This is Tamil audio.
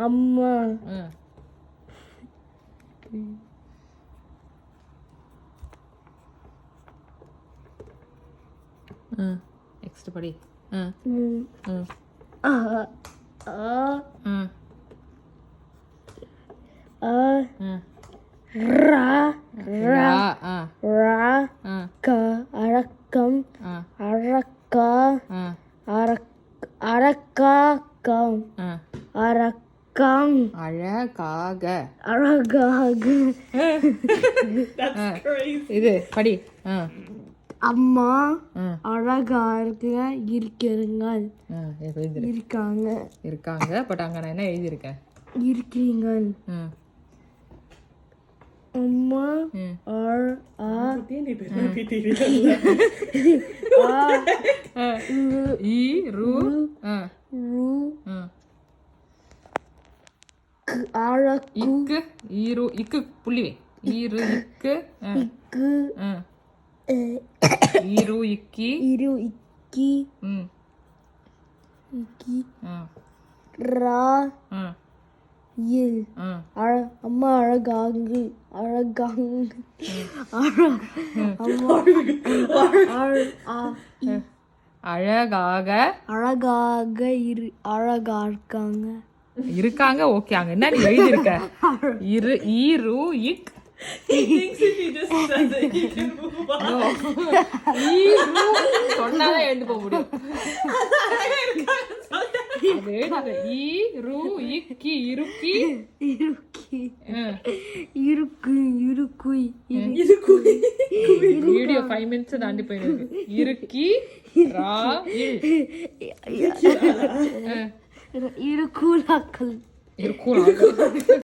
அம்மா நெக்ஸ்ட் படி அரக்கம் அரக்கா அரக்காக்கம் அரக்கம் அழகாக அழகாக இது படி அம்மா அழகாக இருக்கிறீங்கள் இருக்காங்க இருக்காங்க பட் அங்க நான் என்ன எழுதியிருக்கேன் இருக்கிறீங்கள் அம்மா இக்கு புள்ளி ஈரு இக்கு ஈரு இக்கி இரு இக்கி இக்கி ரா இல் அம்மா அழகாங்கு அழகாங்கு அழகாக அழகாக அழகா இருக்காங்க ஓகே அங்க என்ன நீ எழுதியிருக்க இரு ஈரு இக் சொன்னாதான் எழுந்து போக முடியும் வீடியோ 5 minutes தாண்டி போயிருக்கு இருக்கி ரா இருக்குலாக்கள்